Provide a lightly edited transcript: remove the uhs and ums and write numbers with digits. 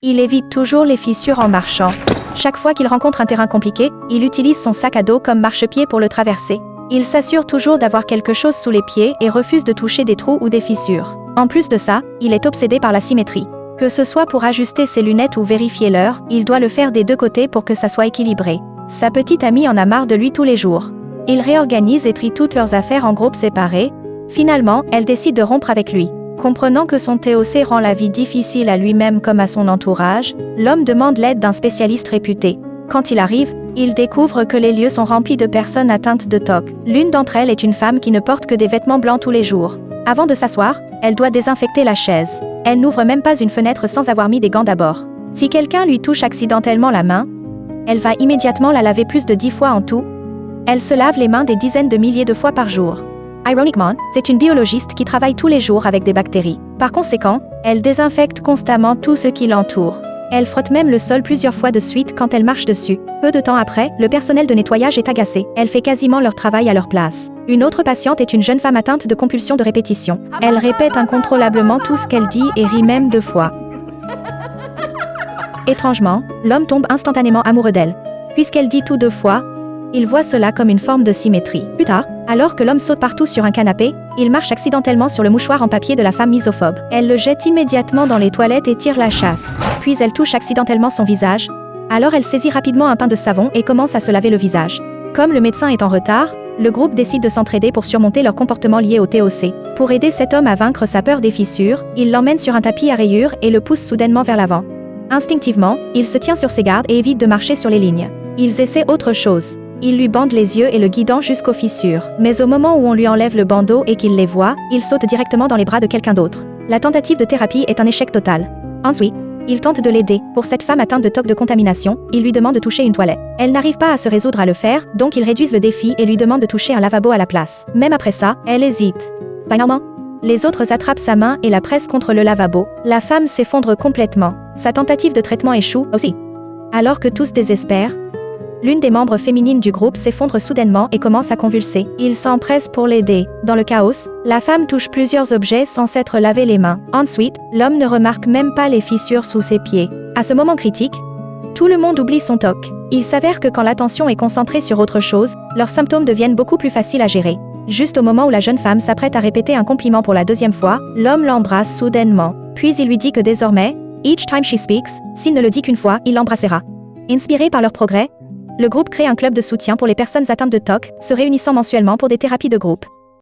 Il évite toujours les fissures en marchant. Chaque fois qu'il rencontre un terrain compliqué, il utilise son sac à dos comme marchepied pour le traverser. Il s'assure toujours d'avoir quelque chose sous les pieds et refuse de toucher des trous ou des fissures. En plus de ça, il est obsédé par la symétrie. Que ce soit pour ajuster ses lunettes ou vérifier l'heure, il doit le faire des deux côtés pour que ça soit équilibré. Sa petite amie en a marre de lui tous les jours. Il réorganise et trie toutes leurs affaires en groupes séparés. Finalement, elle décide de rompre avec lui. Comprenant que son TOC rend la vie difficile à lui-même comme à son entourage, l'homme demande l'aide d'un spécialiste réputé. Quand il arrive, il découvre que les lieux sont remplis de personnes atteintes de TOC. L'une d'entre elles est une femme qui ne porte que des vêtements blancs tous les jours. Avant de s'asseoir, elle doit désinfecter la chaise. Elle n'ouvre même pas une fenêtre sans avoir mis des gants d'abord. Si quelqu'un lui touche accidentellement la main, elle va immédiatement la laver plus de 10 fois en tout. Elle se lave les mains des dizaines de milliers de fois par jour. Ironiquement, c'est une biologiste qui travaille tous les jours avec des bactéries. Par conséquent, elle désinfecte constamment tout ce qui l'entoure. Elle frotte même le sol plusieurs fois de suite quand elle marche dessus. Peu de temps après, le personnel de nettoyage est agacé. Elle fait quasiment leur travail à leur place. Une autre patiente est une jeune femme atteinte de compulsion de répétition. Elle répète incontrôlablement tout ce qu'elle dit et rit même 2 fois. Étrangement, l'homme tombe instantanément amoureux d'elle. Puisqu'elle dit tout 2 fois, il voit cela comme une forme de symétrie. Plus tard, alors que l'homme saute partout sur un canapé, il marche accidentellement sur le mouchoir en papier de la femme misophobe. Elle le jette immédiatement dans les toilettes et tire la chasse. Puis elle touche accidentellement son visage. Alors elle saisit rapidement un pain de savon et commence à se laver le visage. Comme le médecin est en retard, le groupe décide de s'entraider pour surmonter leur comportement lié au TOC. Pour aider cet homme à vaincre sa peur des fissures, il l'emmène sur un tapis à rayures et le pousse soudainement vers l'avant. Instinctivement, il se tient sur ses gardes et évite de marcher sur les lignes. Ils essaient autre chose. Il lui bande les yeux et le guidant jusqu'aux fissures. Mais au moment où on lui enlève le bandeau et qu'il les voit, il saute directement dans les bras de quelqu'un d'autre. La tentative de thérapie est un échec total. Ensuite, il tente de l'aider. Pour cette femme atteinte de TOC de contamination, il lui demande de toucher une toilette. Elle n'arrive pas à se résoudre à le faire, donc ils réduisent le défi et lui demandent de toucher un lavabo à la place. Même après ça, elle hésite. Finalement, les autres attrapent sa main et la pressent contre le lavabo. La femme s'effondre complètement. Sa tentative de traitement échoue aussi. Alors que tous désespèrent, l'une des membres féminines du groupe s'effondre soudainement et commence à convulser. Il s'empresse pour l'aider. Dans le chaos, la femme touche plusieurs objets sans s'être lavé les mains. Ensuite, l'homme ne remarque même pas les fissures sous ses pieds. À ce moment critique, tout le monde oublie son TOC. Il s'avère que quand l'attention est concentrée sur autre chose, leurs symptômes deviennent beaucoup plus faciles à gérer. Juste au moment où la jeune femme s'apprête à répéter un compliment pour la 2e fois, l'homme l'embrasse soudainement. Puis il lui dit que désormais, each time she speaks, s'il ne le dit qu'une fois, il l'embrassera. Inspiré par leur progrès, le groupe crée un club de soutien pour les personnes atteintes de TOC, se réunissant mensuellement pour des thérapies de groupe.